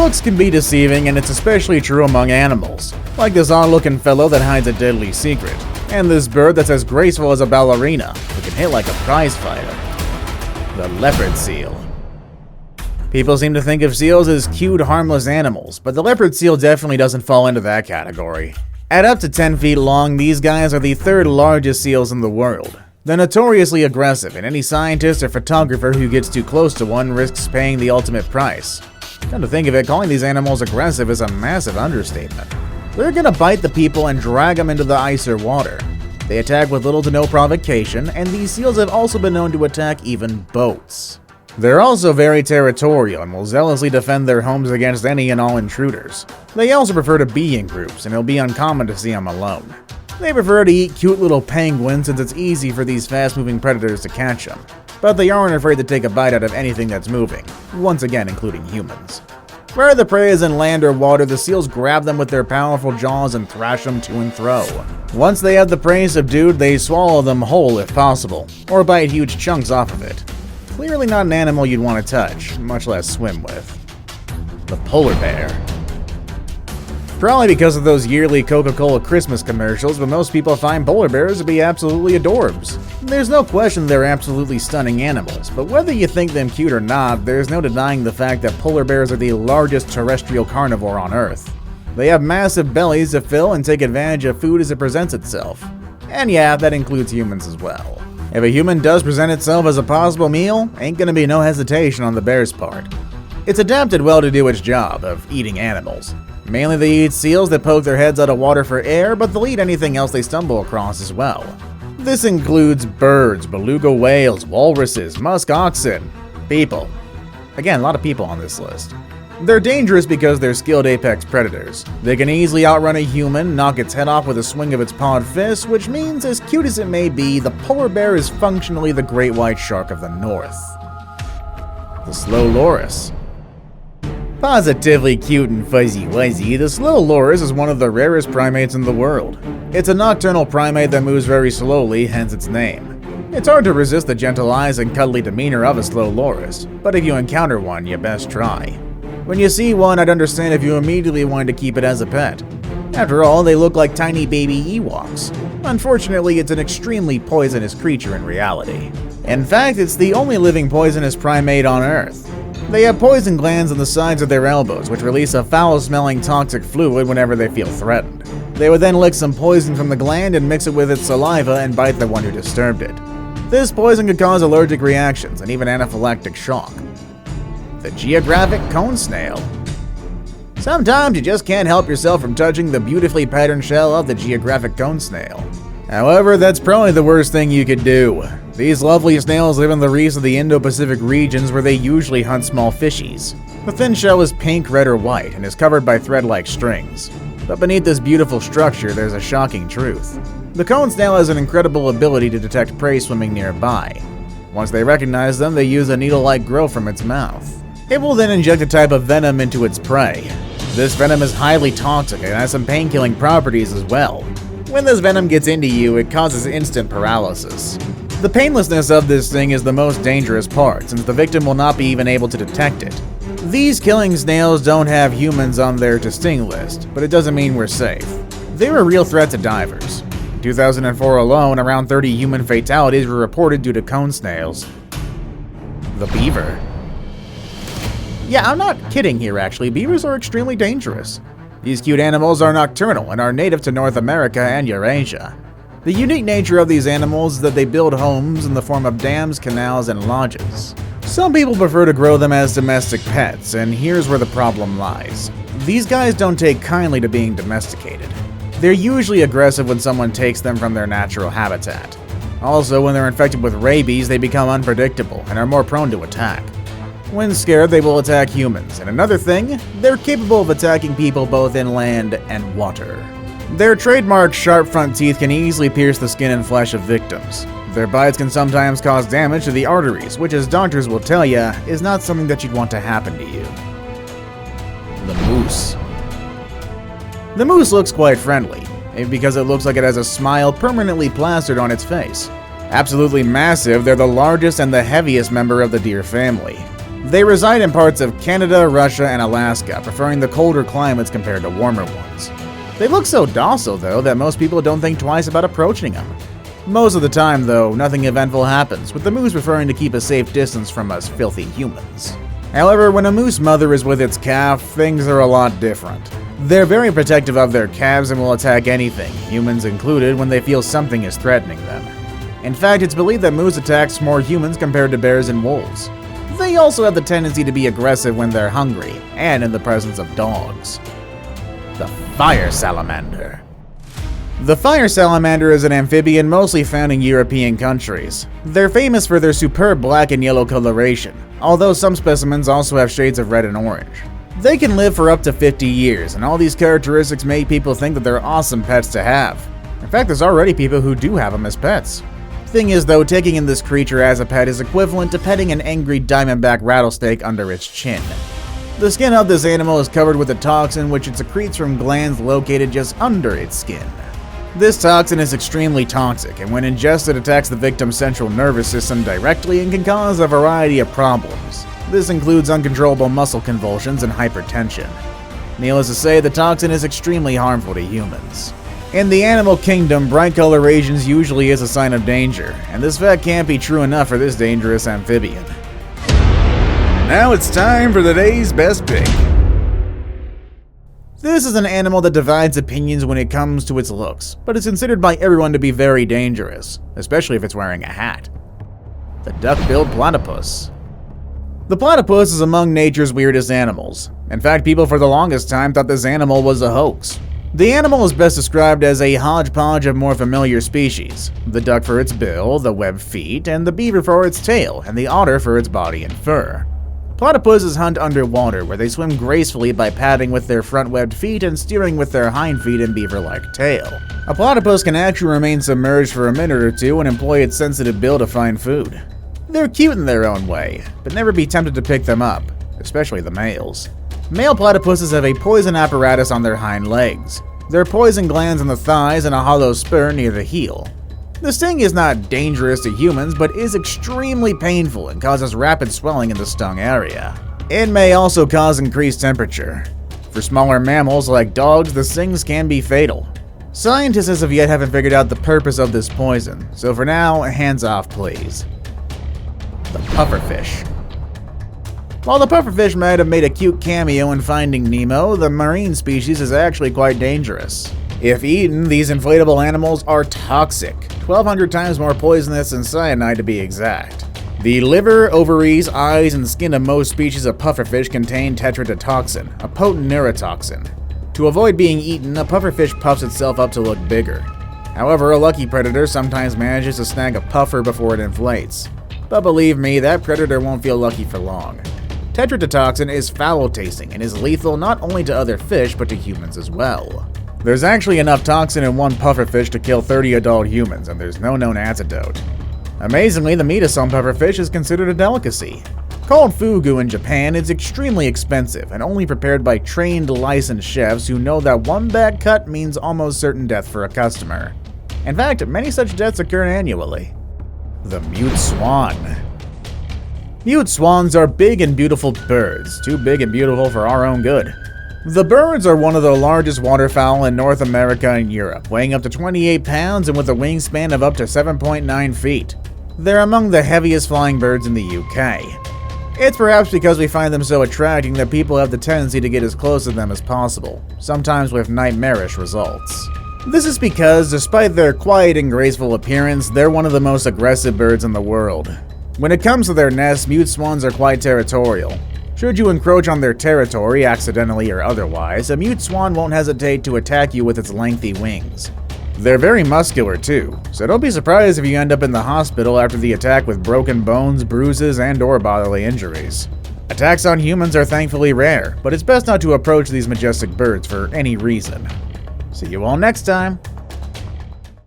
Looks can be deceiving, and it's especially true among animals, like this odd-looking fellow that hides a deadly secret, and this bird that's as graceful as a ballerina, who can hit like a prize fighter. The leopard seal. People seem to think of seals as cute, harmless animals, but the leopard seal definitely doesn't fall into that category. At up to 10 feet long, these guys are the third largest seals in the world. They're notoriously aggressive, and any scientist or photographer who gets too close to one risks paying the ultimate price. Come to think of it, calling these animals aggressive is a massive understatement. They're gonna bite the people and drag them into the ice or water. They attack with little to no provocation, and these seals have also been known to attack even boats. They're also very territorial and will zealously defend their homes against any and all intruders. They also prefer to be in groups, and it'll be uncommon to see them alone. They prefer to eat cute little penguins since it's easy for these fast-moving predators to catch them. But they aren't afraid to take a bite out of anything that's moving, once again including humans. Where the prey is in land or water, the seals grab them with their powerful jaws and thrash them to and fro. Once they have the prey subdued, they swallow them whole if possible, or bite huge chunks off of it. Clearly not an animal you'd want to touch, much less swim with. The polar bear. Probably because of those yearly Coca-Cola Christmas commercials, but most people find polar bears to be absolutely adorbs. There's no question they're absolutely stunning animals, but whether you think them cute or not, there's no denying the fact that polar bears are the largest terrestrial carnivore on Earth. They have massive bellies to fill and take advantage of food as it presents itself. And yeah, that includes humans as well. If a human does present itself as a possible meal, ain't gonna be no hesitation on the bear's part. It's adapted well to do its job of eating animals. Mainly they eat seals that poke their heads out of water for air, but they'll eat anything else they stumble across as well. This includes birds, beluga whales, walruses, musk oxen, people. Again, a lot of people on this list. They're dangerous because they're skilled apex predators. They can easily outrun a human, knock its head off with a swing of its pawed fist, which means, as cute as it may be, the polar bear is functionally the great white shark of the north. The slow loris. Positively cute and fuzzy-wuzzy, the slow loris is one of the rarest primates in the world. It's a nocturnal primate that moves very slowly, hence its name. It's hard to resist the gentle eyes and cuddly demeanor of a slow loris, but if you encounter one, you best try. When you see one, I'd understand if you immediately wanted to keep it as a pet. After all, they look like tiny baby Ewoks. Unfortunately, it's an extremely poisonous creature in reality. In fact, it's the only living poisonous primate on Earth. They have poison glands on the sides of their elbows, which release a foul-smelling toxic fluid whenever they feel threatened. They would then lick some poison from the gland and mix it with its saliva and bite the one who disturbed it. This poison could cause allergic reactions and even anaphylactic shock. The Geographic cone snail. Sometimes you just can't help yourself from touching the beautifully patterned shell of the Geographic cone snail. However, that's probably the worst thing you could do. These lovely snails live in the reefs of the Indo-Pacific regions where they usually hunt small fishies. The thin shell is pink, red, or white and is covered by thread-like strings. But beneath this beautiful structure, there's a shocking truth. The cone snail has an incredible ability to detect prey swimming nearby. Once they recognize them, they use a needle-like growth from its mouth. It will then inject a type of venom into its prey. This venom is highly toxic and has some pain-killing properties as well. When this venom gets into you, it causes instant paralysis. The painlessness of this thing is the most dangerous part, since the victim will not be even able to detect it. These killing snails don't have humans on their to sting list, but it doesn't mean we're safe. They're a real threat to divers. In 2004 alone, around 30 human fatalities were reported due to cone snails. The beaver. Yeah, I'm not kidding here actually, beavers are extremely dangerous. These cute animals are nocturnal and are native to North America and Eurasia. The unique nature of these animals is that they build homes in the form of dams, canals, and lodges. Some people prefer to grow them as domestic pets, and here's where the problem lies. These guys don't take kindly to being domesticated. They're usually aggressive when someone takes them from their natural habitat. Also, when they're infected with rabies, they become unpredictable and are more prone to attack. When scared, they will attack humans, and another thing, they're capable of attacking people both inland and water. Their trademark sharp front teeth can easily pierce the skin and flesh of victims. Their bites can sometimes cause damage to the arteries, which, as doctors will tell you, is not something that you'd want to happen to you. The moose. The moose looks quite friendly, maybe because it looks like it has a smile permanently plastered on its face. Absolutely massive, they're the largest and the heaviest member of the deer family. They reside in parts of Canada, Russia, and Alaska, preferring the colder climates compared to warmer ones. They look so docile, though, that most people don't think twice about approaching them. Most of the time, though, nothing eventful happens, with the moose preferring to keep a safe distance from us filthy humans. However, when a moose mother is with its calf, things are a lot different. They're very protective of their calves and will attack anything, humans included, when they feel something is threatening them. In fact, it's believed that moose attacks more humans compared to bears and wolves. They also have the tendency to be aggressive when they're hungry, and in the presence of dogs. The fire salamander. The fire salamander is an amphibian mostly found in European countries. They're famous for their superb black and yellow coloration, although some specimens also have shades of red and orange. They can live for up to 50 years, and all these characteristics make people think that they're awesome pets to have. In fact, there's already people who do have them as pets. Thing is though, taking in this creature as a pet is equivalent to petting an angry diamondback rattlesnake under its chin. The skin of this animal is covered with a toxin which it secretes from glands located just under its skin. This toxin is extremely toxic, and when ingested attacks the victim's central nervous system directly and can cause a variety of problems. This includes uncontrollable muscle convulsions and hypertension. Needless to say, the toxin is extremely harmful to humans. In the animal kingdom, bright colorations usually is a sign of danger, and this fact can't be true enough for this dangerous amphibian. Now it's time for the day's best pick. This is an animal that divides opinions when it comes to its looks, but is considered by everyone to be very dangerous, especially if it's wearing a hat. The duck-billed platypus. The platypus is among nature's weirdest animals. In fact, people for the longest time thought this animal was a hoax. The animal is best described as a hodgepodge of more familiar species, the duck for its bill, the webbed feet, and the beaver for its tail, and the otter for its body and fur. Platypuses hunt underwater, where they swim gracefully by paddling with their front webbed feet and steering with their hind feet and beaver-like tail. A platypus can actually remain submerged for a minute or two and employ its sensitive bill to find food. They're cute in their own way, but never be tempted to pick them up, especially the males. Male platypuses have a poison apparatus on their hind legs. There are poison glands on the thighs and a hollow spur near the heel. The sting is not dangerous to humans, but is extremely painful and causes rapid swelling in the stung area. It may also cause increased temperature. For smaller mammals like dogs, the stings can be fatal. Scientists as of yet haven't figured out the purpose of this poison, so for now, hands off please. The pufferfish. While the pufferfish might have made a cute cameo in Finding Nemo, the marine species is actually quite dangerous. If eaten, these inflatable animals are toxic, 1,200 times more poisonous than cyanide to be exact. The liver, ovaries, eyes, and skin of most species of pufferfish contain tetrodotoxin, a potent neurotoxin. To avoid being eaten, a pufferfish puffs itself up to look bigger. However, a lucky predator sometimes manages to snag a puffer before it inflates. But believe me, that predator won't feel lucky for long. Tetrodotoxin is foul-tasting and is lethal not only to other fish but to humans as well. There's actually enough toxin in one pufferfish to kill 30 adult humans, and there's no known antidote. Amazingly, the meat of some pufferfish is considered a delicacy. Called fugu in Japan, it's extremely expensive and only prepared by trained licensed chefs who know that one bad cut means almost certain death for a customer. In fact, many such deaths occur annually. The mute swan. Mute swans are big and beautiful birds, too big and beautiful for our own good. The birds are one of the largest waterfowl in North America and Europe, weighing up to 28 pounds and with a wingspan of up to 7.9 feet. They're among the heaviest flying birds in the UK. It's perhaps because we find them so attracting that people have the tendency to get as close to them as possible, sometimes with nightmarish results. This is because, despite their quiet and graceful appearance, they're one of the most aggressive birds in the world. When it comes to their nests, mute swans are quite territorial. Should you encroach on their territory, accidentally or otherwise, a mute swan won't hesitate to attack you with its lengthy wings. They're very muscular too, so don't be surprised if you end up in the hospital after the attack with broken bones, bruises, and/or bodily injuries. Attacks on humans are thankfully rare, but it's best not to approach these majestic birds for any reason. See you all next time!